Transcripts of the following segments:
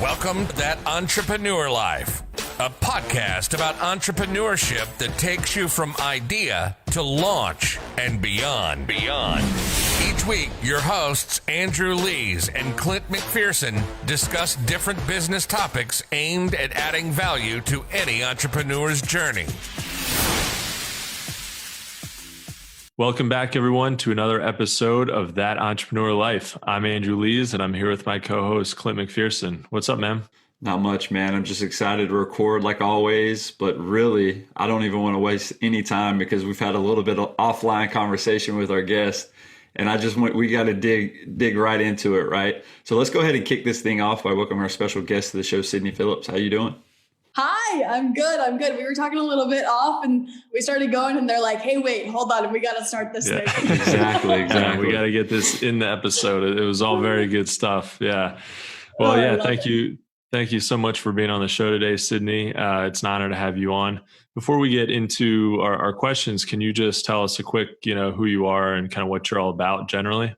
Welcome to That Entrepreneur Life, a podcast about entrepreneurship that takes you from idea to launch and beyond. Each week, your hosts, Andrew Lees and Clint McPherson, discuss different business topics aimed at adding value to any entrepreneur's journey. Welcome back, everyone, to another episode of That Entrepreneur Life. I'm Andrew Lees, and I'm here with my co-host, Clint McPherson. What's up, man? Not much, man. I'm just excited to record like always, but really, I don't even want to waste any time because we've had a little bit of offline conversation with our guest, and we got to dig right into it, right? So let's go ahead and kick this thing off by welcoming our special guest to the show, Sydney Phillips. How you doing? Hi, I'm good. We were talking a little bit off and we started going and they're like, hey, wait, hold on. We got to start this thing. Exactly. Yeah, we got to get this in the episode. It was all very good stuff. Yeah. Well, thank you. Thank you so much for being on the show today, Sydney. It's an honor to have you on. Before we get into our questions, can you just tell us a quick, who you are and kind of what you're all about generally?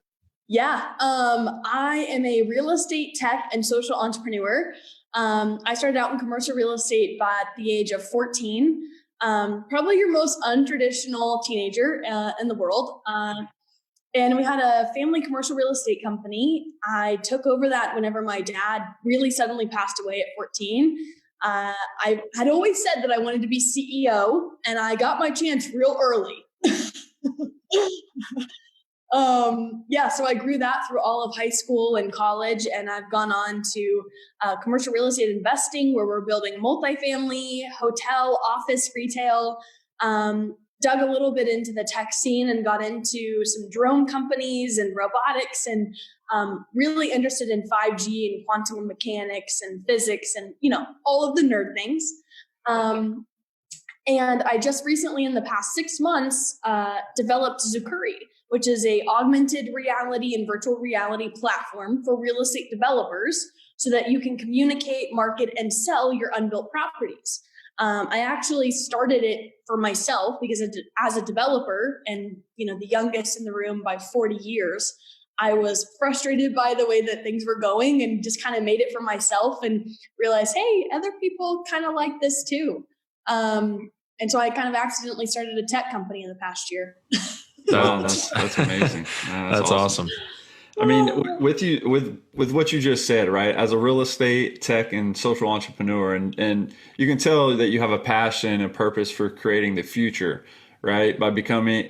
Yeah. I am a real estate tech and social entrepreneur. I started out in commercial real estate by the age of 14, probably your most untraditional teenager in the world. And we had a family commercial real estate company. I took over that whenever my dad really suddenly passed away at 14. I had always said that I wanted to be CEO, and I got my chance real early. So I grew that through all of high school and college, and I've gone on to commercial real estate investing, where we're building multifamily, hotel, office, retail, dug a little bit into the tech scene and got into some drone companies and robotics, and really interested in 5G and quantum mechanics and physics and, all of the nerd things. And I just recently, in the past 6 months, developed Zukurri, which is a augmented reality and virtual reality platform for real estate developers so that you can communicate, market, and sell your unbuilt properties. I actually started it for myself because as a developer and, the youngest in the room by 40 years, I was frustrated by the way that things were going and just kind of made it for myself and realized, hey, other people kind of like this too. And so I kind of accidentally started a tech company in the past year. Oh, that's amazing. That's awesome. I mean, with what you just said, right? As a real estate, tech, and social entrepreneur, and you can tell that you have a passion and purpose for creating the future, right? By becoming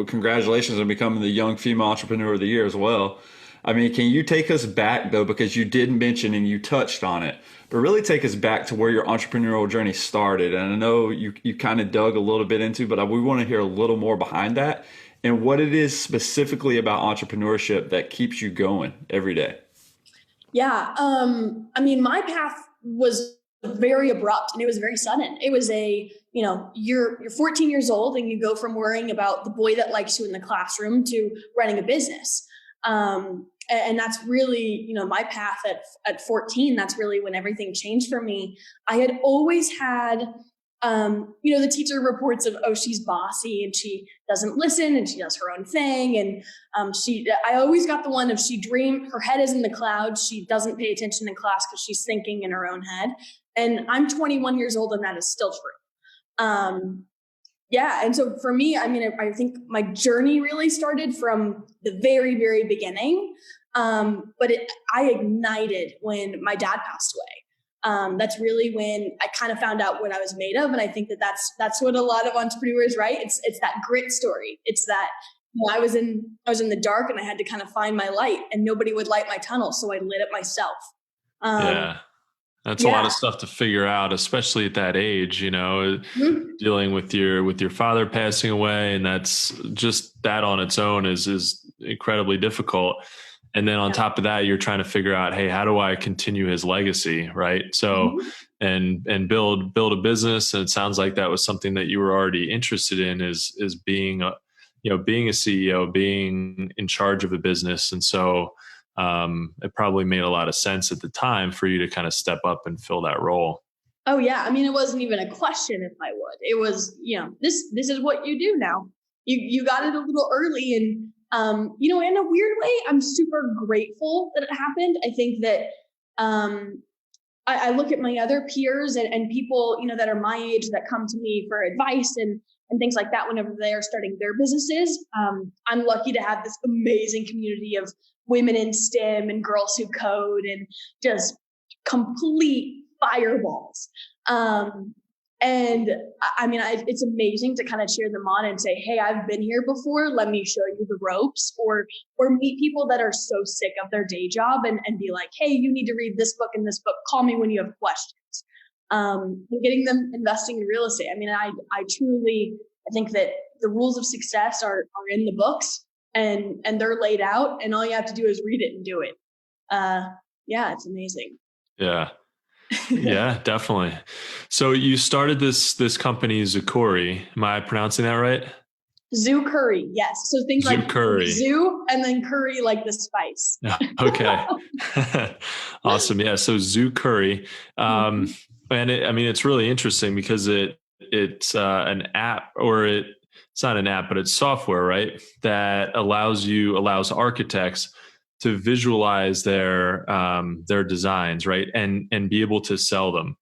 congratulations on becoming the young female entrepreneur of the year as well. I mean, can you take us back though, because you did mention and you touched on it, but really take us back to where your entrepreneurial journey started. And I know you kind of dug a little bit into, but we want to hear a little more behind that and what it is specifically about entrepreneurship that keeps you going every day. Yeah. My path was very abrupt and it was very sudden. It was you're 14 years old and you go from worrying about the boy that likes you in the classroom to running a business. And that's really, my path at 14, that's really when everything changed for me. I had always had, the teacher reports of, oh, she's bossy and she doesn't listen and she does her own thing. And, I always got the one of her head is in the clouds. She doesn't pay attention in class because she's thinking in her own head. And I'm 21 years old and that is still true. And so for me, I think my journey really started from the very, very beginning. But I ignited when my dad passed away. That's really when I kind of found out what I was made of. And I think that's what a lot of entrepreneurs, right? It's that grit story. It's that I was in the dark and I had to kind of find my light and nobody would light my tunnel. So I lit it myself. That's a lot of stuff to figure out, especially at that age, dealing with your father passing away. And that's just that on its own is incredibly difficult. And then on top of that, you're trying to figure out, hey, how do I continue his legacy? Right. So, and build a business. And it sounds like that was something that you were already interested in is being a CEO, being in charge of a business. And so, it probably made a lot of sense at the time for you to kind of step up and fill that role. Oh yeah. It wasn't even a question if I would. It was, this is what you do now. You got it a little early In a weird way, I'm super grateful that it happened. I think that I look at my other peers and people, that are my age that come to me for advice and things like that whenever they are starting their businesses. I'm lucky to have this amazing community of women in STEM and girls who code and just complete fireballs. It's amazing to kind of cheer them on and say, hey, I've been here before. Let me show you the ropes, or meet people that are so sick of their day job and be like, hey, you need to read this book and this book. Call me when you have questions. And getting them investing in real estate. I think that the rules of success are in the books and they're laid out, and all you have to do is read it and do it. It's amazing. Yeah. Yeah, definitely. So you started this company, Zukurri. Am I pronouncing that right? Zukurri, yes. So things Zukurri. Like zoo and then curry like the spice. Okay. Awesome. Yeah. So Zukurri. And it's really interesting because it's an app, or it's not an app, but it's software, right? That allows architects to visualize their designs, right, and be able to sell them.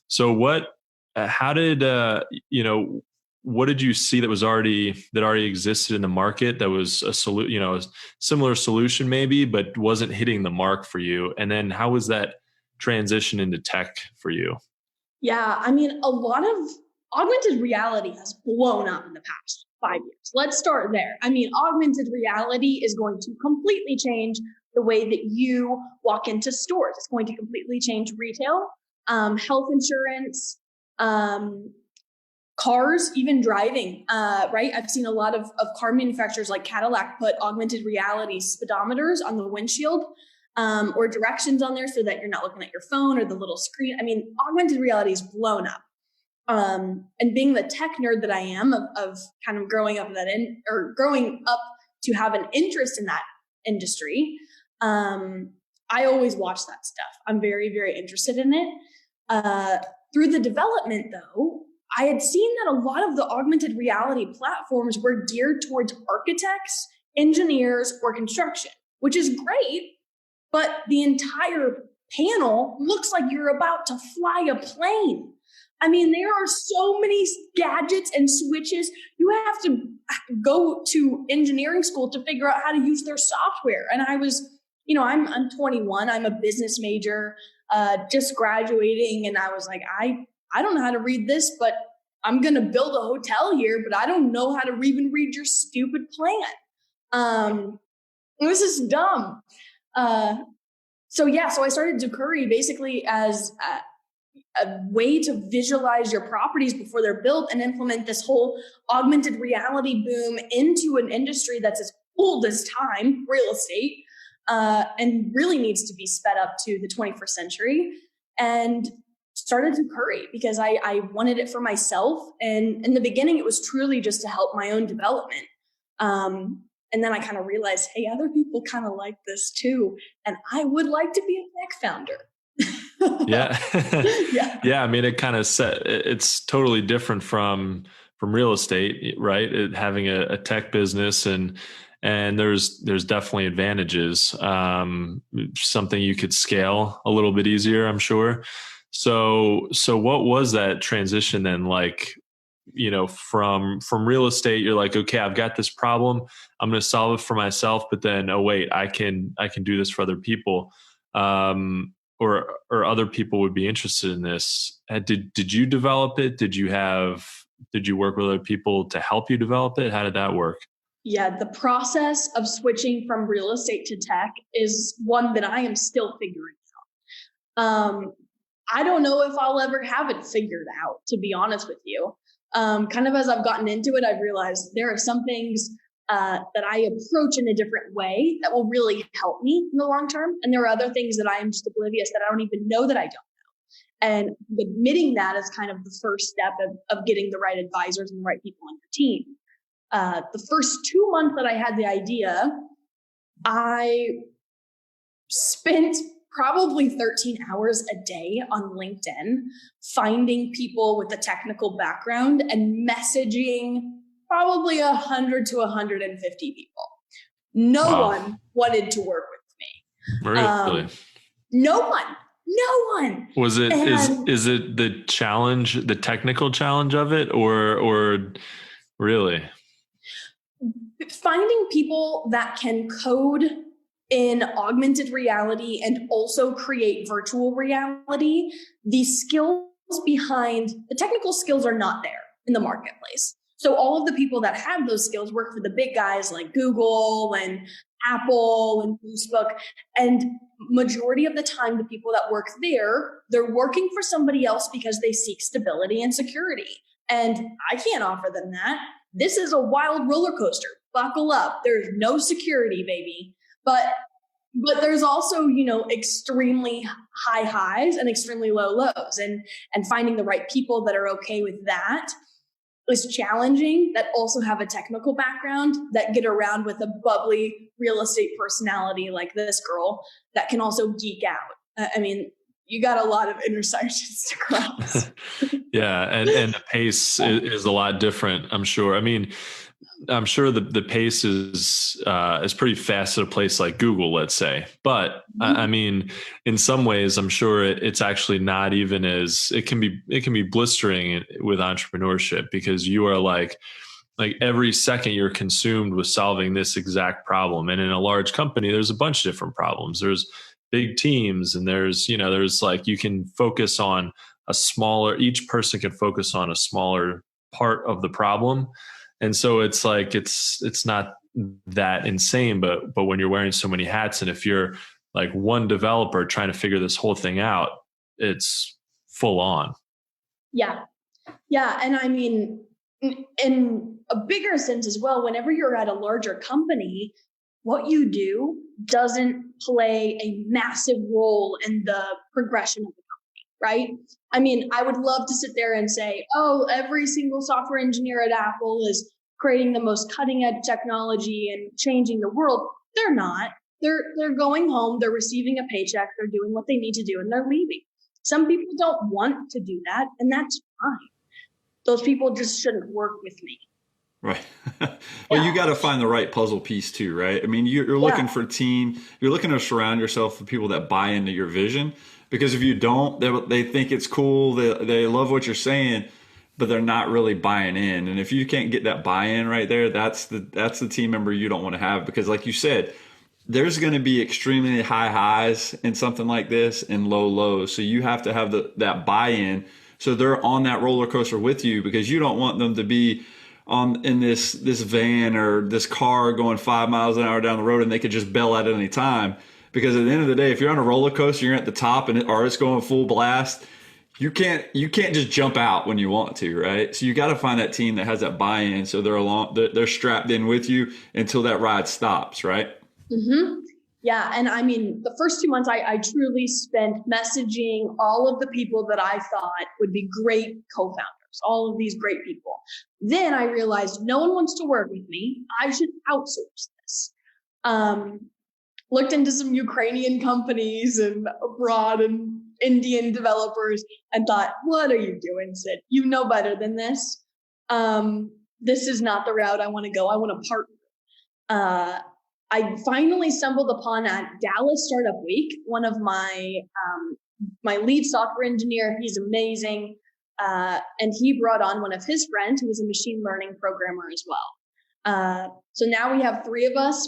So what did you see that already existed in the market that was a similar solution maybe, but wasn't hitting the mark for you? And then how was that transition into tech for you? Yeah, a lot of augmented reality has blown up in the past 5 years. Let's start there. Augmented reality is going to completely change the way that you walk into stores. It's going to completely change retail, health insurance, cars, even driving, right? I've seen a lot of car manufacturers like Cadillac put augmented reality speedometers on the windshield, or directions on there so that you're not looking at your phone or the little screen. Augmented reality is blown up. And being the tech nerd that I am, of kind of growing up to have an interest in that industry, I always watch that stuff. I'm very, very interested in it. Through the development, though, I had seen that a lot of the augmented reality platforms were geared towards architects, engineers, or construction, which is great, but the entire panel looks like you're about to fly a plane. There are so many gadgets and switches. You have to go to engineering school to figure out how to use their software. And I was, I'm 21. I'm a business major, just graduating. And I was like, I don't know how to read this, but I'm going to build a hotel here, but I don't know how to even read your stupid plan. It was just dumb. So I started Zukurri basically as a way to visualize your properties before they're built and implement this whole augmented reality boom into an industry that's as old as time, real estate, and really needs to be sped up to the 21st century. And started Zukurri because I wanted it for myself. And in the beginning, it was truly just to help my own development. And then I kind of realized, hey, other people kind of like this too. And I would like to be a tech founder. Yeah. Yeah. It kind of it's totally different from real estate, right? Having a tech business and there's definitely advantages. Something you could scale a little bit easier, I'm sure. So what was that transition then like? From real estate, you're like, okay, I've got this problem. I'm going to solve it for myself. But then, oh wait, I can do this for other people. Or other people would be interested in this. Did you develop it? Did you work with other people to help you develop it? How did that work? Yeah, the process of switching from real estate to tech is one that I am still figuring out. I don't know if I'll ever have it figured out, to be honest with you. Kind of as I've gotten into it, I've realized there are some things that I approach in a different way that will really help me in the long term. And there are other things that I am just oblivious that I don't even know that I don't know. And admitting that is kind of the first step of getting the right advisors and the right people on your team. The first 2 months that I had the idea, I spent probably 13 hours a day on LinkedIn, finding people with a technical background and messaging probably 100 to 150 people. No one wanted to work with me. Really? No one. Was it, is it the challenge, the technical challenge of it, or really? Finding people that can code in augmented reality and also create virtual reality, the skills behind the technical skills are not there in the marketplace. So all of the people that have those skills work for the big guys like Google and Apple and Facebook. And majority of the time, the people that work there, they're working for somebody else because they seek stability and security. And I can't offer them that. This is a wild roller coaster. Buckle up. There's no security, baby. But there's also, extremely high highs and extremely low lows. And finding the right people that are okay with that is challenging, that also have a technical background, that get around with a bubbly real estate personality like this girl that can also geek out. You got a lot of intersections to cross. Yeah. And the pace is a lot different, I'm sure. I'm sure the pace is pretty fast at a place like Google, let's say. But in some ways, I'm sure it's actually not even as it can be blistering with entrepreneurship, because you are like every second you're consumed with solving this exact problem. And in a large company, there's a bunch of different problems. There's big teams, and there's like you can focus on each person can focus on a smaller part of the problem. And so it's like, it's not that insane, but when you're wearing so many hats, and if you're like one developer trying to figure this whole thing out, it's full on. Yeah. Yeah. And in a bigger sense as well, whenever you're at a larger company, what you do doesn't play a massive role in the progression of the company, right? I would love to sit there and say, oh, every single software engineer at Apple is creating the most cutting edge technology and changing the world. They're not. They're going home, they're receiving a paycheck, they're doing what they need to do, and they're leaving. Some people don't want to do that, and that's fine. Those people just shouldn't work with me. Right. Well, you got to find the right puzzle piece too, right? You're looking for a team. You're looking to surround yourself with people that buy into your vision. Because if you don't, they think it's cool. They love what you're saying, but they're not really buying in. And if you can't get that buy-in right there, that's the team member you don't want to have. Because like you said, there's going to be extremely high highs in something like this and low lows. So you have to have that buy-in. So they're on that roller coaster with you, because you don't want them to be in this van or this car going 5 miles an hour down the road and they could just bail at any time. Because at the end of the day, if you're on a roller coaster, you're at the top or it's going full blast, you can't just jump out when you want to, right? So you got to find that team that has that buy-in, so they're strapped in with you until that ride stops, right? Mm-hmm. Yeah, and the first 2 months, I truly spent messaging all of the people that I thought would be great co-founders, all of these great people. Then I realized no one wants to work with me. I should outsource this. Looked into some Ukrainian companies and abroad and Indian developers and thought, what are you doing, Sid? You know better than this. This is not the route I want to go. I want to partner. I finally stumbled upon at Dallas Startup Week, one of my lead software engineer. He's amazing. And he brought on one of his friends who was a machine learning programmer as well. So now we have 3 of us.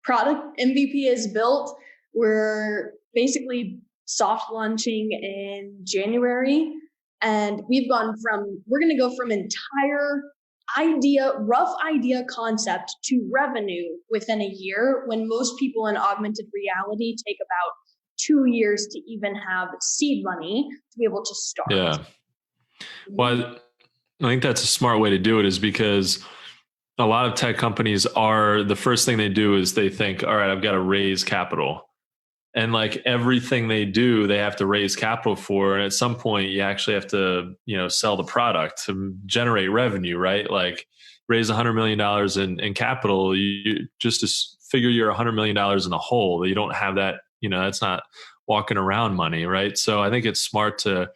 Product MVP is built. We're basically soft launching in January. And we're going to go from entire rough idea concept to revenue within a year, when most people in augmented reality take about 2 years to even have seed money to be able to start. Yeah. Well, I think that's a smart way to do it, is because a lot of tech companies the first thing they do is they think, all right, I've got to raise capital. And like everything they do, they have to raise capital for. And at some point you actually have to, sell the product to generate revenue, right? Like raise $100 million in capital, you just to figure you're $100 million in the hole. You don't have that, that's not walking around money, right? So I think it's smart to,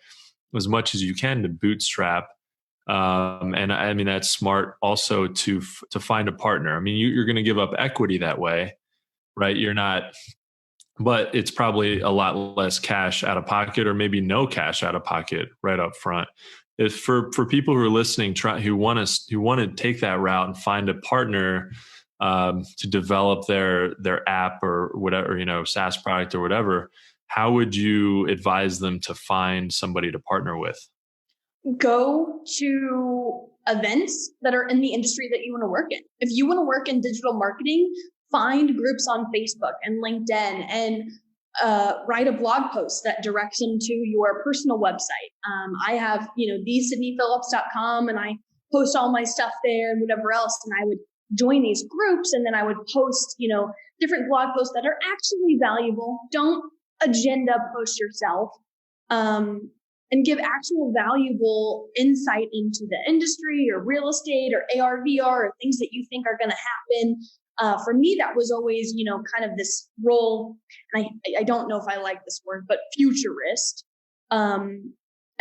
as much as you can, to bootstrap And I mean, that's smart also to find a partner. I mean, you're going to give up equity that way, right? You're not, but it's probably a lot less cash out of pocket, or maybe no cash out of pocket right up front. If for people who are listening, who want to take that route and find a partner to develop their app or whatever, SaaS product or whatever, how would you advise them to find somebody to partner with? Go to events that are in the industry that you want to work in. If you want to work in digital marketing, find groups on Facebook and LinkedIn and write a blog post that directs them to your personal website. I have, thesydneyphillips.com, and I post all my stuff there and whatever else. And I would join these groups, and then I would post, different blog posts that are actually valuable. Don't agenda post yourself. And give actual valuable insight into the industry or real estate or AR, VR, or things that you think are going to happen. For me, that was always, kind of this role, and I don't know if I like this word, but futurist. And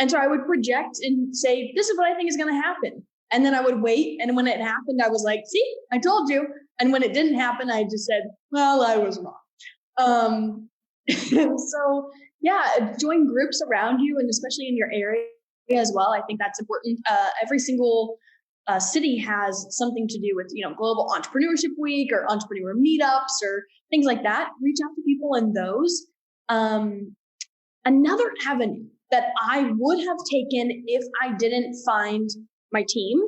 so I would project and say, this is what I think is going to happen. And then I would wait. And when it happened, I was like, see, I told you. And when it didn't happen, I just said, well, I was wrong. So yeah, join groups around you, and especially in your area as well. I think that's important. Every single city has something to do with, Global Entrepreneurship Week or entrepreneur meetups or things like that. Reach out to people in those. Another avenue that I would have taken if I didn't find my team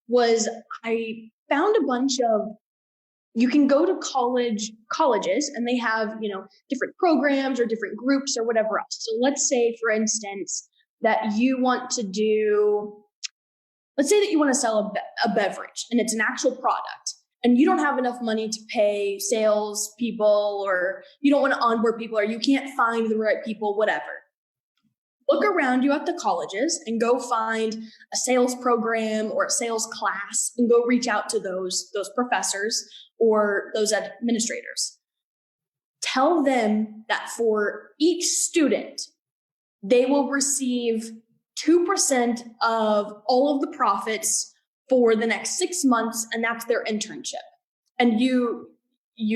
was I found a bunch of, you can go to colleges, and they have, different programs or different groups or whatever else. So let's say, for instance, that you want to let's say that you want to sell a beverage, and it's an actual product, and you don't have enough money to pay sales people, or you don't want to onboard people, or you can't find the right people, whatever. Look around you at the colleges and go find a sales program or a sales class and go reach out to those professors or those administrators. Tell them that for each student, they will receive 2% of all of the profits for the next 6 months, and that's their internship. And you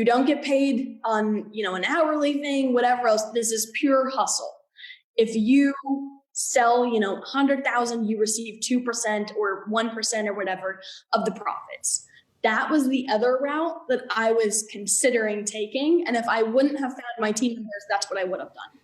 don't get paid on, an hourly thing, whatever else. This is pure hustle. If you sell, 100,000, you receive 2% or 1% or whatever of the profits. That was the other route that I was considering taking. And if I wouldn't have found my team members, that's what I would have done.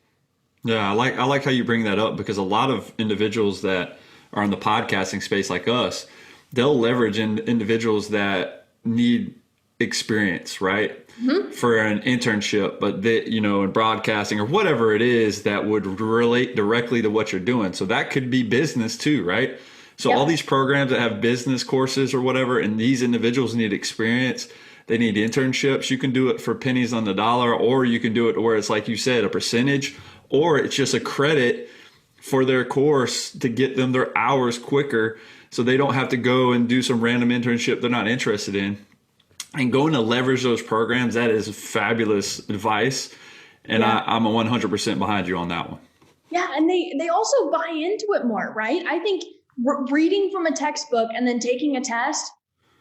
Yeah, I like how you bring that up, because a lot of individuals that are in the podcasting space like us, they'll leverage individuals that need experience, right? Mm-hmm. For an internship, but that, in broadcasting or whatever it is that would relate directly to what you're doing. So that could be business too, right? So all these programs that have business courses or whatever, and these individuals need experience, they need internships. You can do it for pennies on the dollar, or you can do it where it's, like you said, a percentage, or it's just a credit for their course to get them their hours quicker, so they don't have to go and do some random internship they're not interested in. And going to leverage those programs, that is fabulous advice. And I'm 100% behind you on that one. Yeah, and they also buy into it more, right? I think reading from a textbook and then taking a test,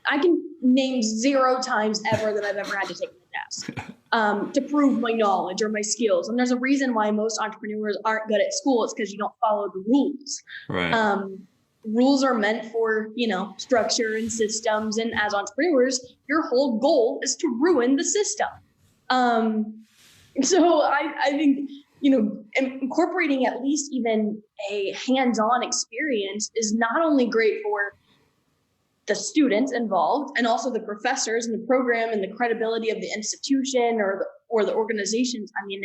I can name 0 times ever that I've ever had to take a test to prove my knowledge or my skills. And there's a reason why most entrepreneurs aren't good at school. It's because you don't follow the rules. Right. Rules are meant for, structure and systems. And as entrepreneurs, your whole goal is to ruin the system. So I think, incorporating at least even a hands-on experience is not only great for the students involved and also the professors and the program and the credibility of the institution or the organizations. I mean,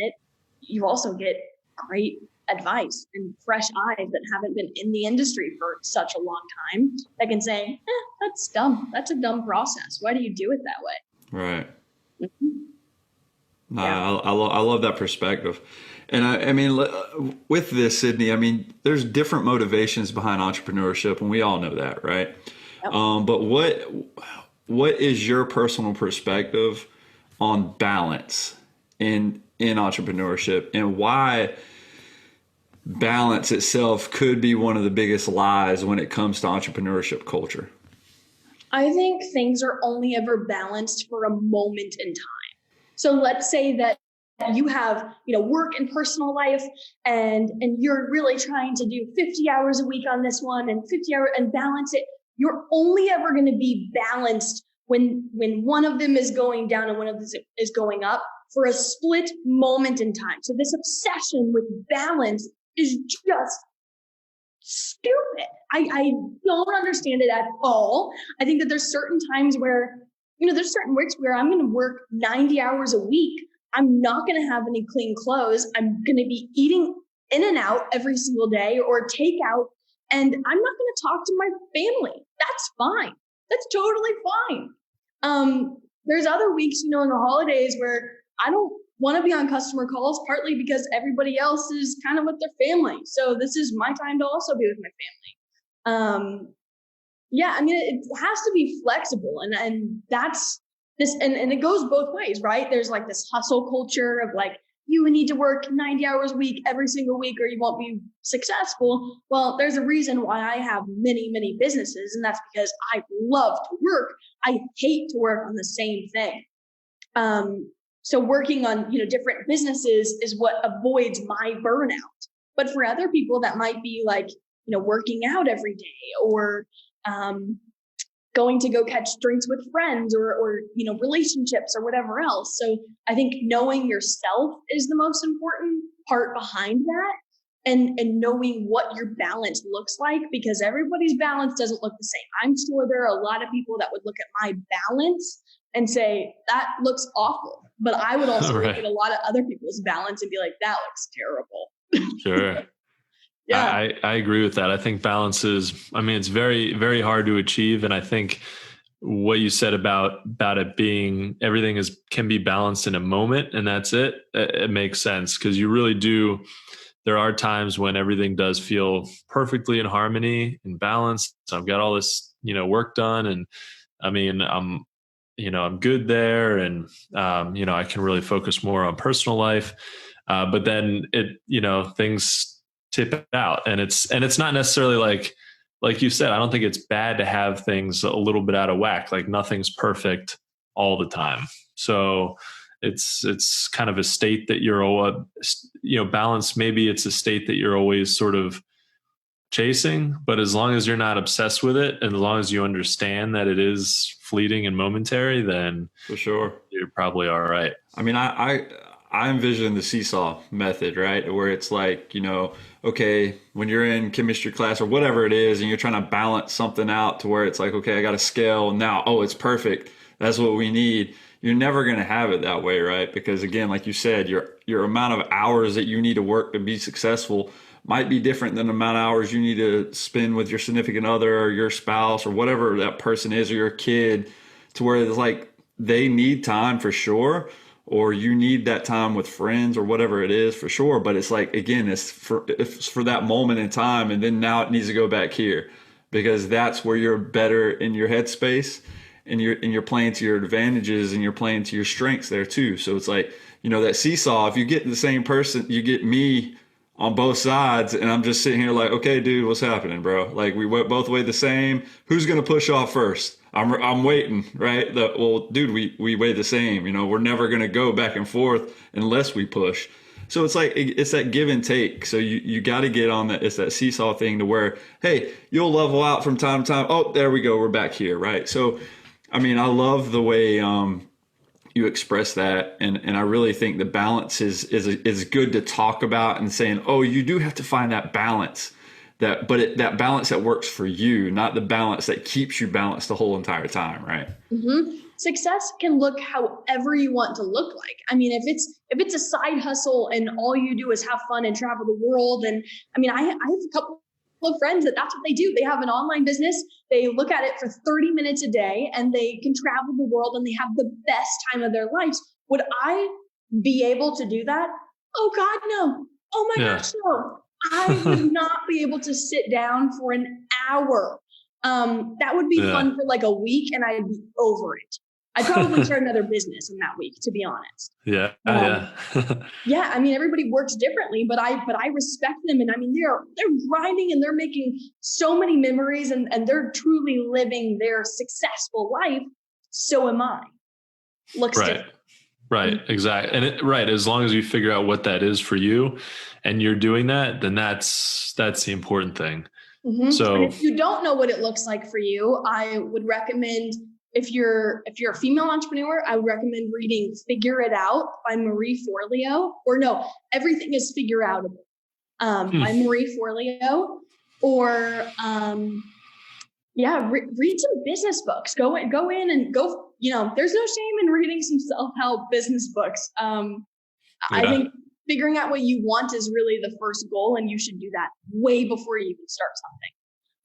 you also get great advice and fresh eyes that haven't been in the industry for such a long time that can say, that's dumb. That's a dumb process. Why do you do it that way? Right. Mm-hmm. I love that perspective. And I mean, with this, Sydney, I mean, there's different motivations behind entrepreneurship, and we all know that, right? Yep. But what is your personal perspective on balance in entrepreneurship, and why balance itself could be one of the biggest lies when it comes to entrepreneurship culture? I think things are only ever balanced for a moment in time. So let's say that you have, work and personal life, and you're really trying to do 50 hours a week on this one and 50 hours and balance it. You're only ever going to be balanced when one of them is going down and one of them is going up for a split moment in time. So this obsession with balance is just stupid. I don't understand it at all. I think that there's certain times where, there's certain weeks where I'm going to work 90 hours a week. I'm not going to have any clean clothes. I'm going to be eating in and out every single day or take out, and I'm not going to talk to my family. That's fine. That's totally fine. There's other weeks, in the holidays where I don't want to be on customer calls, partly because everybody else is kind of with their family. So this is my time to also be with my family. It has to be flexible, and that's this, and it goes both ways, right? There's like this hustle culture of like, you need to work 90 hours a week every single week or you won't be successful. Well, there's a reason why I have many, many businesses, and that's because I love to work. I hate to work on the same thing. So working on, different businesses is what avoids my burnout. But for other people, that might be like, working out every day or going to go catch drinks with friends or relationships or whatever else. So I think knowing yourself is the most important part behind that, and knowing what your balance looks like, because everybody's balance doesn't look the same. I'm sure there are a lot of people that would look at my balance and say, that looks awful. But I would also look at a lot of other people's balance and be like, that looks terrible. Sure. Yeah, I agree with that. I think balance is, it's very, very hard to achieve. And I think what you said about it being, everything can be balanced in a moment and that's it. It makes sense, because you really do. There are times when everything does feel perfectly in harmony and balanced. So I've got all this, work done, and I'm good there, and I can really focus more on personal life. But then things tip out, and it's not necessarily like you said. I don't think it's bad to have things a little bit out of whack. Like nothing's perfect all the time. So it's kind of a state that you're balance. Maybe it's a state that you're always sort of chasing, but as long as you're not obsessed with it, and as long as you understand that it is fleeting and momentary, then for sure you're probably all right. I envision the seesaw method, right? Where it's like, okay, when you're in chemistry class or whatever it is, and you're trying to balance something out to where it's like, okay, I got a scale now. Oh, it's perfect. That's what we need. You're never going to have it that way, right? Because again, like you said, your amount of hours that you need to work to be successful might be different than the amount of hours you need to spend with your significant other or your spouse or whatever that person is, or your kid, to where it's like they need time for sure, or you need that time with friends or whatever it is for sure. But it's like, again, it's for that moment in time, and then now it needs to go back here, because that's where you're better in your headspace, and you're playing to your advantages, and you're playing to your strengths there too. So it's like, that seesaw, if you get the same person, you get me on both sides, and I'm just sitting here like, okay, dude, what's happening, bro? Like, we both weigh the same. Who's going to push off first? I'm waiting, right? Well, dude, we weigh the same. We're never going to go back and forth unless we push. So it's like, it's that give and take. So you got to get on that. It's that seesaw thing to where, hey, you'll level out from time to time. Oh, there we go. We're back here, right? So, I love the way you express that, and I really think the balance is good to talk about, and saying, oh, you do have to find that balance, that balance that works for you, not the balance that keeps you balanced the whole entire time, right? Mm-hmm. Success can look however you want to look like. If it's a side hustle and all you do is have fun and travel the world, and I have a couple of friends that's what they do. They have an online business. They look at it for 30 minutes a day, and they can travel the world, and they have the best time of their lives. Would I be able to do that? Oh God, no. Oh my gosh, no. I would not be able to sit down for an hour. That would be fun for like a week, and I'd be over it. I'd probably start another business in that week, to be honest. Yeah. Yeah. I mean, everybody works differently, but I respect them. And I mean, they're grinding and they're making so many memories and they're truly living their successful life. So am I. Looks different. Right. Exactly. And as long as you figure out what that is for you and you're doing that, then that's the important thing. Mm-hmm. So and if you don't know what it looks like for you, I would recommend, if you're a female entrepreneur, I would recommend reading Figure It Out by Marie Forleo, or no, Everything is Figure Outable by Marie Forleo, or read some business books. Go in and go. There's no shame in reading some self-help business books. I think figuring out what you want is really the first goal, and you should do that way before you even start something.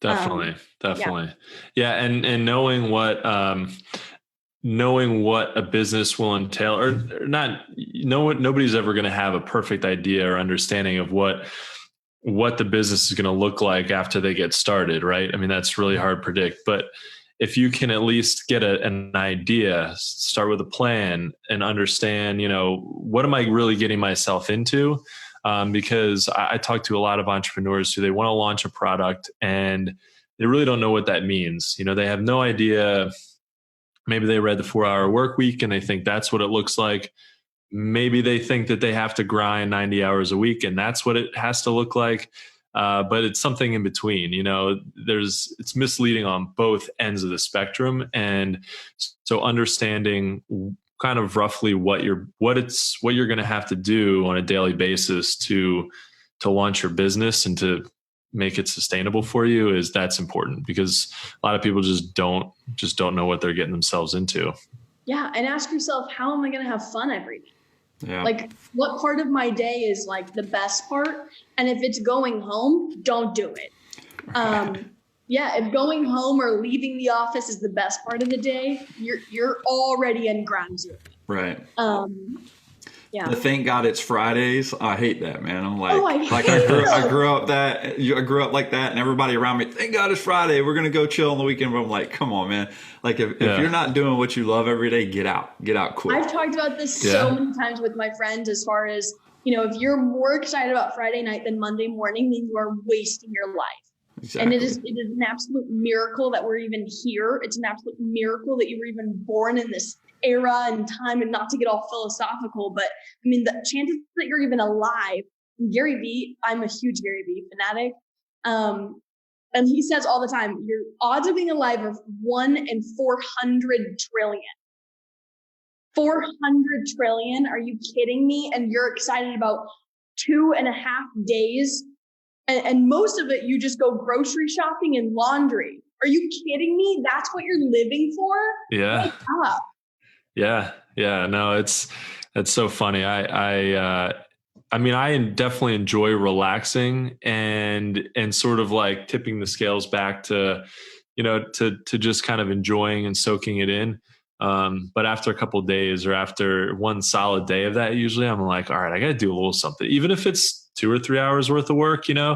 Definitely. Yeah. And knowing what a business will entail, or not, nobody's ever going to have a perfect idea or understanding of what the business is going to look like after they get started. Right. I mean, that's really hard to predict, but if you can at least get an idea, start with a plan and understand, what am I really getting myself into? Because I talk to a lot of entrepreneurs who they want to launch a product and they really don't know what that means. They have no idea. Maybe they read the 4-Hour Work Week and they think that's what it looks like. Maybe they think that they have to grind 90 hours a week and that's what it has to look like. But it's something in between, it's misleading on both ends of the spectrum. And so understanding kind of roughly what you're going to have to do on a daily basis to launch your business and to make it sustainable for you that's important, because a lot of people just don't know what they're getting themselves into. Yeah. And ask yourself, how am I going to have fun every day? Yeah. Like, what part of my day is like the best part? And if it's going home, don't do it. Right. If going home or leaving the office is the best part of the day, you're already in ground zero. Right. Yeah. Thank God it's Fridays. I hate that, man. I'm like, I grew up like that, and everybody around me, thank God it's Friday. We're gonna go chill on the weekend. But I'm like, come on, man. Like if you're not doing what you love every day, get out quick. I've talked about this so many times with my friends, as far as, if you're more excited about Friday night than Monday morning, then you are wasting your life. Exactly. And it is an absolute miracle that we're even here. It's an absolute miracle that you were even born in this era and time, and not to get all philosophical, but I mean, the chances that you're even alive. Gary Vee, I'm a huge Gary Vee fanatic. And he says all the time, your odds of being alive are 1 in 400 trillion. 400 trillion? Are you kidding me? And you're excited about 2.5 days. And most of it, you just go grocery shopping and laundry. Are you kidding me? That's what you're living for? Yeah. Wake up. Yeah. No, it's so funny. I mean, I definitely enjoy relaxing and sort of like tipping the scales back to, to just kind of enjoying and soaking it in. But after a couple of days or after one solid day of that, usually I'm like, all right, I got to do a little something, even if it's 2 or 3 hours worth of work, I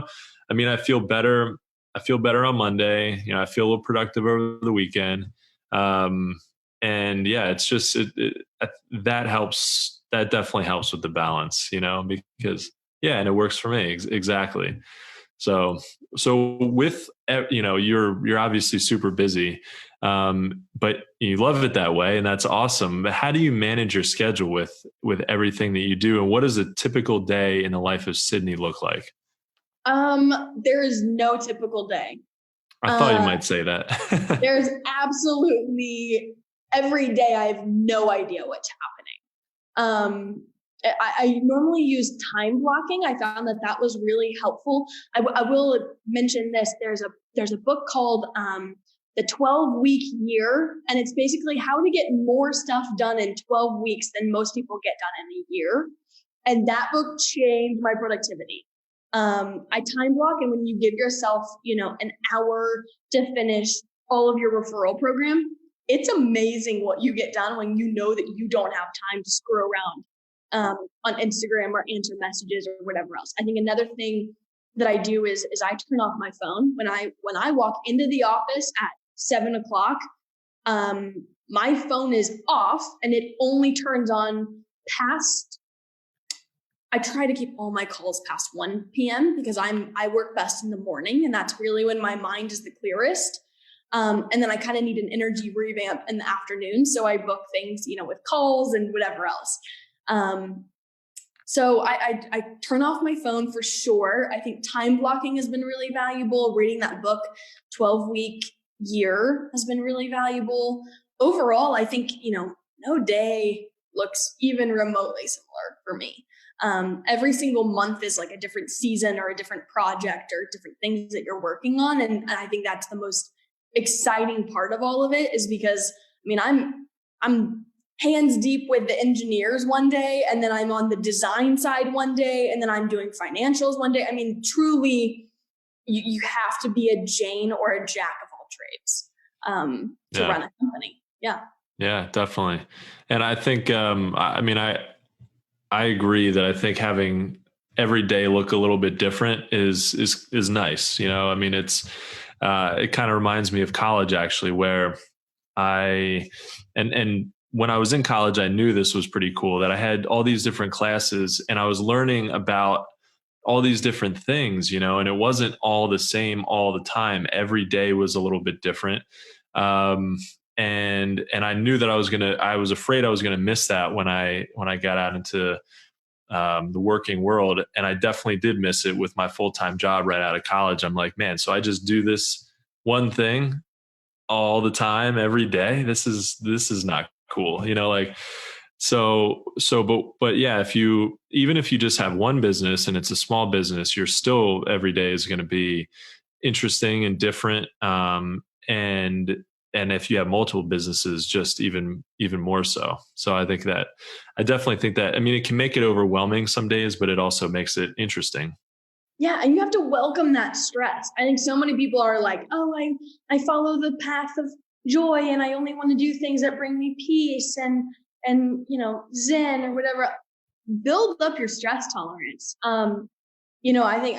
mean, I feel better on Monday, I feel a little productive over the weekend. And yeah, it's just, that helps. That definitely helps with the balance, because and it works for me. Exactly. So with, you're obviously super busy, but you love it that way, and that's awesome. But how do you manage your schedule with everything that you do? And what does a typical day in the life of Sydney look like? There is no typical day. I thought you might say that. There's absolutely, every day I have no idea what's happening. I normally use time blocking. I found that was really helpful. I will mention this. There's a book called The 12-Week Year, and it's basically how to get more stuff done in 12 weeks than most people get done in a year. And that book changed my productivity. I time block, and when you give yourself, an hour to finish all of your referral program, it's amazing what you get done when you know that you don't have time to screw around on Instagram or answer messages or whatever else. I think another thing that I do is I turn off my phone when I walk into the office at 7:00. my phone is off and it only turns on I try to keep all my calls past 1 p.m. because I work best in the morning, and that's really when my mind is the clearest. And then I kind of need an energy revamp in the afternoon. So I book things, with calls and whatever else. So I turn off my phone for sure. I think time blocking has been really valuable. Reading that book, 12-week year, has been really valuable. Overall, I think, no day looks even remotely similar for me. Every single month is like a different season or a different project or different things that you're working on. And I think that's the most exciting part of all of it, is because, I'm hands deep with the engineers one day, and then I'm on the design side one day, and then I'm doing financials one day. Truly, you have to be a Jane or a Jack of all trades to run a company. Yeah. Yeah, definitely. And I think, I agree that I think having every day look a little bit different is nice. It's, it kind of reminds me of college, actually, where and when I was in college, I knew this was pretty cool, that I had all these different classes and I was learning about all these different things, and it wasn't all the same all the time. Every day was a little bit different. And I knew that I was afraid I was going to miss that when I got out into the working world. And I definitely did miss it with my full-time job right out of college. I'm like, man, so I just do this one thing all the time, every day. This is not cool. But yeah, even if you just have one business and it's a small business, you're still, every day is going to be interesting and different. And if you have multiple businesses, just even more so. So I definitely think that, it can make it overwhelming some days, but it also makes it interesting. Yeah. And you have to welcome that stress. I think so many people are like, oh, I follow the path of joy and I only want to do things that bring me peace and Zen or whatever. Build up your stress tolerance. I think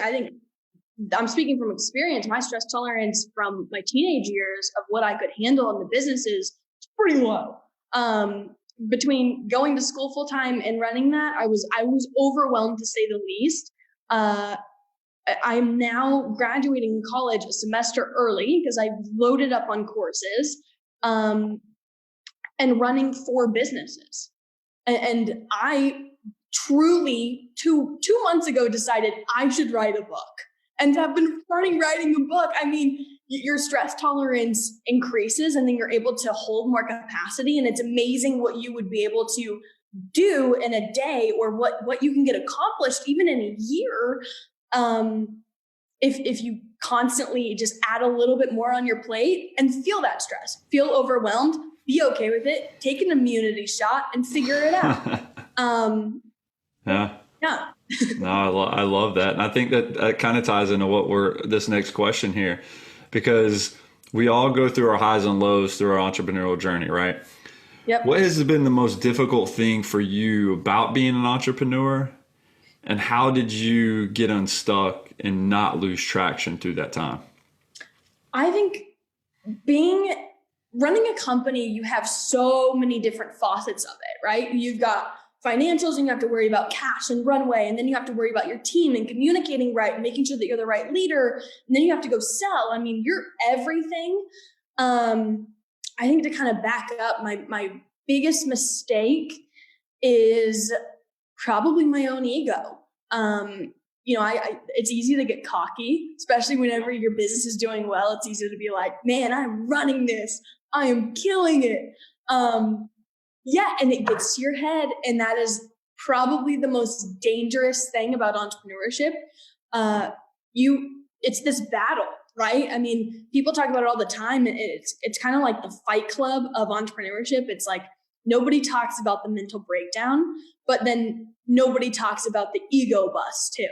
I'm speaking from experience. My stress tolerance from my teenage years of what I could handle in the business is pretty low. Between going to school full time and running that, I was overwhelmed, to say the least. I'm now graduating college a semester early because I loaded up on courses, and running 4 businesses. And I truly 2 months ago decided I should write a book. And have been writing a book. Your stress tolerance increases, and then you're able to hold more capacity. And it's amazing what you would be able to do in a day, or what you can get accomplished even in a year. If you constantly just add a little bit more on your plate and feel that stress, feel overwhelmed, be okay with it, take an immunity shot and figure it out. Yeah. No, I love that. And I think that kind of ties into this next question here, because we all go through our highs and lows through our entrepreneurial journey, right? Yep. What has been the most difficult thing for you about being an entrepreneur, and how did you get unstuck and not lose traction through that time? I think running a company, you have so many different faucets of it, right? You've got financials, and you have to worry about cash and runway. And then you have to worry about your team and communicating right and making sure that you're the right leader. And then you have to go sell. You're everything. I think to kind of back up, my biggest mistake is probably my own ego. It's easy to get cocky, especially whenever your business is doing well. It's easy to be like, man, I'm running this. I am killing it. And it gets to your head. And that is probably the most dangerous thing about entrepreneurship. It's this battle, right? People talk about it all the time. It's kind of like the Fight Club of entrepreneurship. It's like nobody talks about the mental breakdown, but then nobody talks about the ego bust too.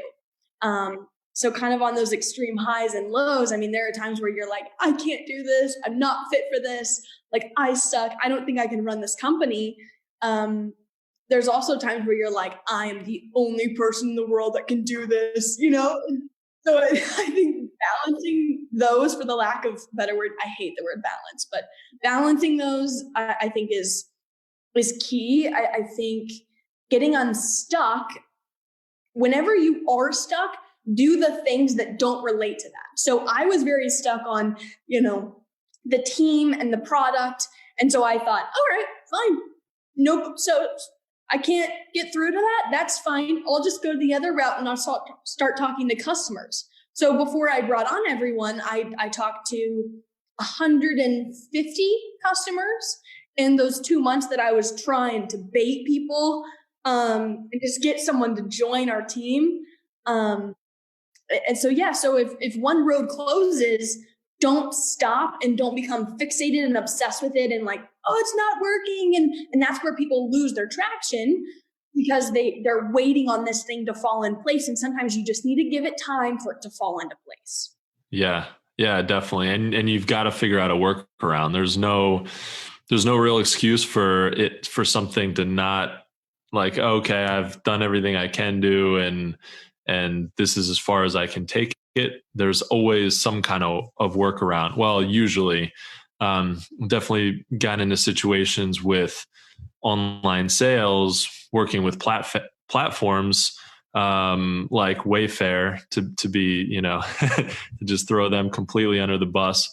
So kind of on those extreme highs and lows, there are times where you're like, I can't do this. I'm not fit for this. Like, I suck. I don't think I can run this company. There's also times where you're like, I am the only person in the world that can do this, So I think balancing those, for the lack of better word, I hate the word balance, but balancing those, I think is key. I think getting unstuck, whenever you are stuck, do the things that don't relate to that. So I was very stuck on, the team and the product. And so I thought, all right, fine. Nope. So I can't get through to that. That's fine. I'll just go the other route and I'll start talking to customers. So before I brought on everyone, I talked to 150 customers in those 2 months that I was trying to bait people and just get someone to join our team. And so, so if one road closes, don't stop and don't become fixated and obsessed with it and like, oh, it's not working. And that's where people lose their traction, because they're waiting on this thing to fall in place. And sometimes you just need to give it time for it to fall into place. Yeah, definitely. And you've got to figure out a workaround. There's no real excuse for something to not, like, okay, I've done everything I can do and this is as far as I can take it. There's always some kind of workaround. Well, usually, definitely got into situations with online sales, working with platforms like Wayfair to be, to just throw them completely under the bus,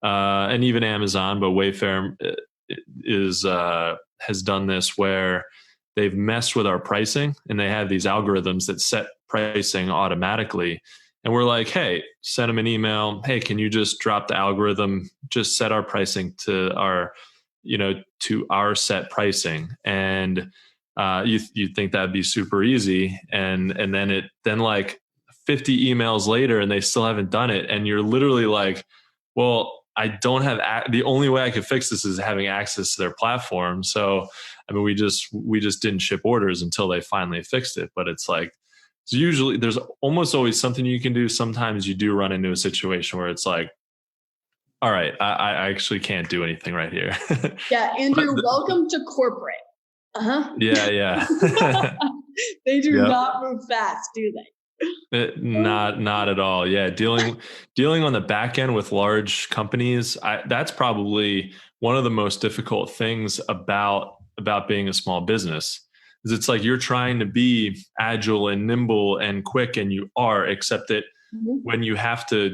and even Amazon, but Wayfair has done this where they've messed with our pricing and they have these algorithms that set pricing automatically. And we're like, hey, send them an email. Hey, can you just drop the algorithm, just set our pricing to our set pricing? And you think that'd be super easy. And then like 50 emails later and they still haven't done it. And you're literally like, well, I don't have, the only way I could fix this is having access to their platform. So, I mean, we just didn't ship orders until they finally fixed it. But it's like, so usually there's almost always something you can do. Sometimes you do run into a situation where it's like, all right, I actually can't do anything right here. Yeah. Andrew, welcome to corporate. Uh-huh. Yeah. They do not move fast, do they? Not at all. Yeah. Dealing on the back end with large companies, that's probably one of the most difficult things about being a small business. Is it's like you're trying to be agile and nimble and quick, and you are, except that when you have to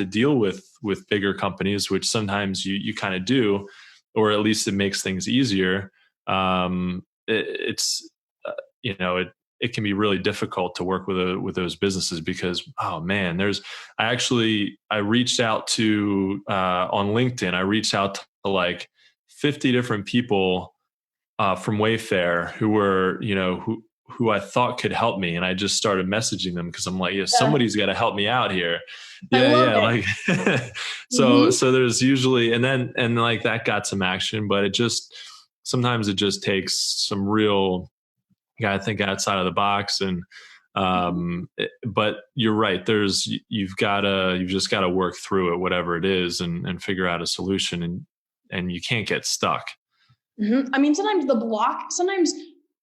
deal with bigger companies, which sometimes you kind of do, or at least it makes things easier. It can be really difficult to work with those businesses because, oh man, I reached out to on LinkedIn. I reached out to like 50 different people from Wayfair who were, who I thought could help me. And I just started messaging them because I'm like, somebody's got to help me out here. Like, so there's usually, and like that got some action, but sometimes it just takes some real, you got to think outside of the box. And, but you're right. You've just got to work through it, whatever it is, and figure out a solution, and you can't get stuck. Mm-hmm. I mean, sometimes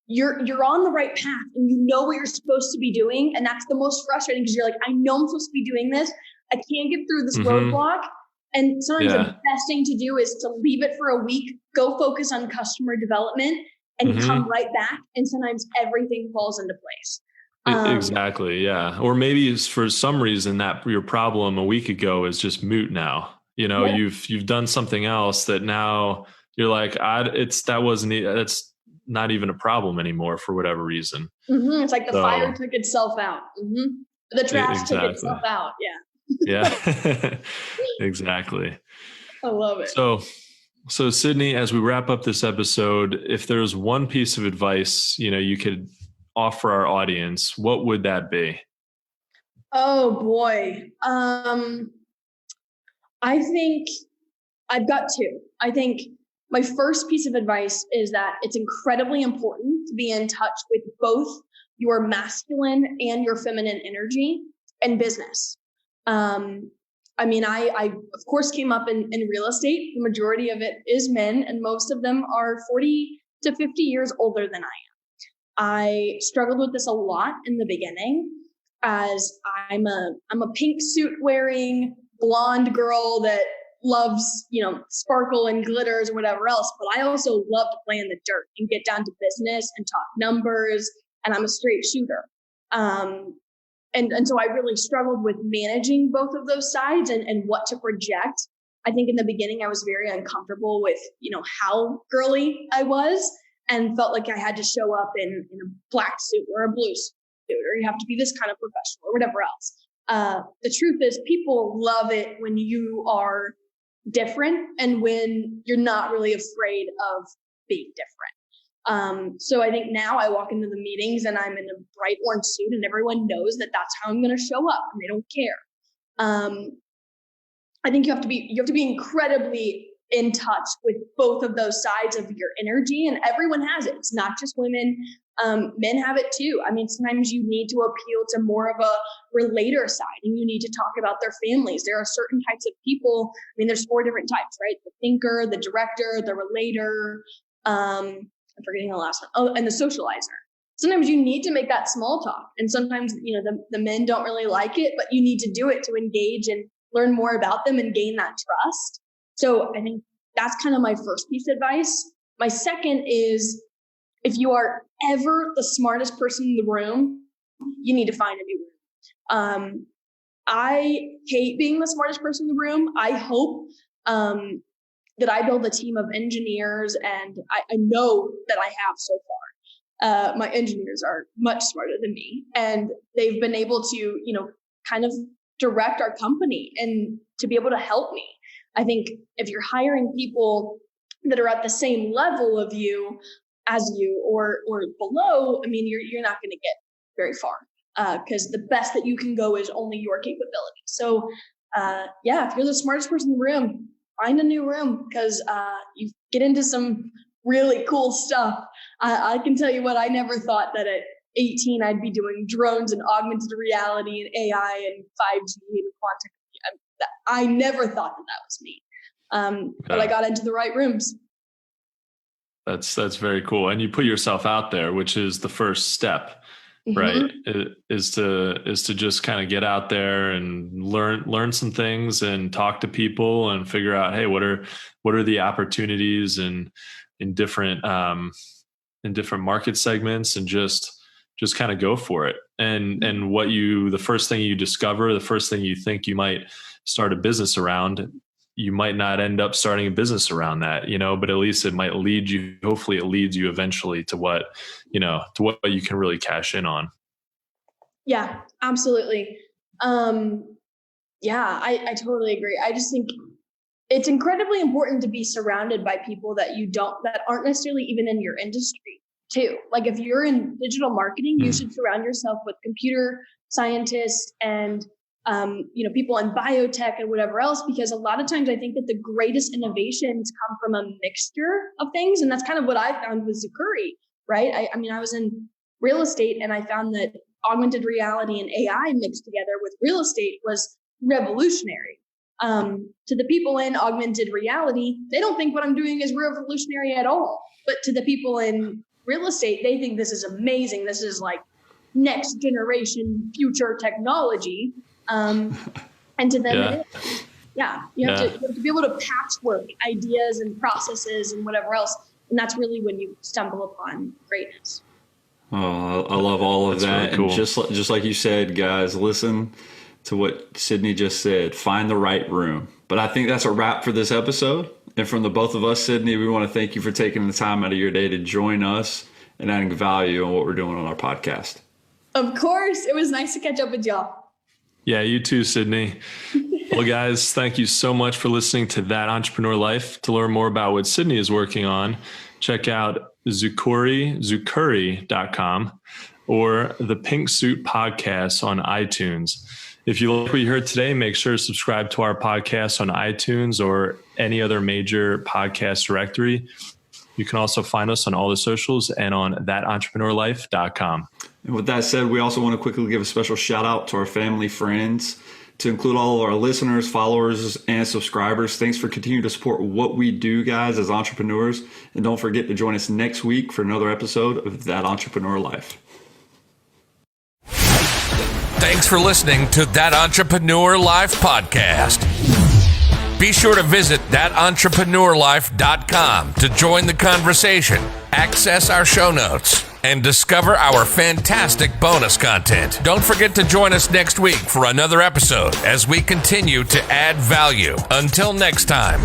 you're on the right path and you know what you're supposed to be doing. And that's the most frustrating because you're like, I know I'm supposed to be doing this. I can't get through this roadblock. And sometimes the best thing to do is to leave it for a week, go focus on customer development and come right back. And sometimes everything falls into place. Exactly. Yeah. Or maybe for some reason that your problem a week ago is just moot now. You've done something else that now you're like, that's not even a problem anymore for whatever reason. It's like the fire took itself out. The trash took itself out. Yeah. Yeah, exactly. I love it. So Sydney, as we wrap up this episode, if there's one piece of advice, you could offer our audience, what would that be? Oh boy. I think I've got two. I think my first piece of advice is that it's incredibly important to be in touch with both your masculine and your feminine energy in business. I mean, I of course came up in real estate. The majority of it is men, and most of them are 40 to 50 years older than I am. I struggled with this a lot in the beginning. as I'm a pink suit wearing blonde girl that loves, sparkle and glitters or whatever else. But I also love to play in the dirt and get down to business and talk numbers. And I'm a straight shooter. And so I really struggled with managing both of those sides and what to project. I think in the beginning, I was very uncomfortable with, how girly I was and felt like I had to show up in a black suit or a blue suit, or you have to be this kind of professional or whatever else. The truth is people love it when you are different and when you're not really afraid of being different. So I think now I walk into the meetings and I'm in a bright orange suit and everyone knows that that's how I'm going to show up and they don't care. I think you have to be incredibly in touch with both of those sides of your energy, and everyone has it. It's not just women. Men have it too. I mean, sometimes you need to appeal to more of a relator side and you need to talk about their families. There are certain types of people. I mean, there's 4 different types, right? The thinker, the director, the relator, I'm forgetting the last one. Oh, and the socializer. Sometimes you need to make that small talk. And sometimes, the men don't really like it, but you need to do it to engage and learn more about them and gain that trust. So I think that's kind of my first piece of advice. My second is, if you are ever the smartest person in the room, you need to find a new room. I hate being the smartest person in the room. I hope that I build a team of engineers, and I know that I have so far. My engineers are much smarter than me, and they've been able to, kind of direct our company and to be able to help me. I think if you're hiring people that are at the same level of you as you or below, I mean, you're not going to get very far because the best that you can go is only your capability. So if you're the smartest person in the room, find a new room because you get into some really cool stuff. I can tell you what, I never thought that at 18 I'd be doing drones and augmented reality and AI and 5G and quantum. I never thought that was me. But I got into the right rooms. That's very cool. And you put yourself out there, which is the first step, right? Is to just kind of get out there and learn some things and talk to people and figure out, hey, what are the opportunities in different market segments, and just kind of go for it. And the first thing you discover, the first thing you think you might start a business around, you might not end up starting a business around that, but at least it might lead you. Hopefully it leads you eventually to what you can really cash in on. Yeah, absolutely. I totally agree. I just think it's incredibly important to be surrounded by people that aren't necessarily even in your industry too. Like if you're in digital marketing, you should surround yourself with computer scientists and people in biotech and whatever else, because a lot of times I think that the greatest innovations come from a mixture of things. And that's kind of what I found with Zukurri, right? I was in real estate and I found that augmented reality and AI mixed together with real estate was revolutionary. To the people in augmented reality, they don't think what I'm doing is revolutionary at all. But to the people in real estate, they think this is amazing. This is like next generation future technology. And to them, you have to be able to patchwork ideas and processes and whatever else. And that's really when you stumble upon greatness. Oh, I love all of that. Really cool. And just like you said, guys, listen to what Sydney just said. Find the right room. But I think that's a wrap for this episode. And from the both of us, Sydney, we want to thank you for taking the time out of your day to join us and adding value on what we're doing on our podcast. Of course. It was nice to catch up with y'all. Yeah, you too, Sydney. Well, guys, thank you so much for listening to That Entrepreneur Life. To learn more about what Sydney is working on, check out Zukurri.com or the Pink Suit Podcast on iTunes. If you like what you heard today, make sure to subscribe to our podcast on iTunes or any other major podcast directory. You can also find us on all the socials and on thatentrepreneurlife.com. And with that said, we also want to quickly give a special shout out to our family, friends, to include all of our listeners, followers, and subscribers. Thanks for continuing to support what we do, guys, as entrepreneurs. And don't forget to join us next week for another episode of That Entrepreneur Life. Thanks for listening to That Entrepreneur Life podcast. Be sure to visit thatentrepreneurlife.com to join the conversation, access our show notes, and discover our fantastic bonus content. Don't forget to join us next week for another episode as we continue to add value. Until next time.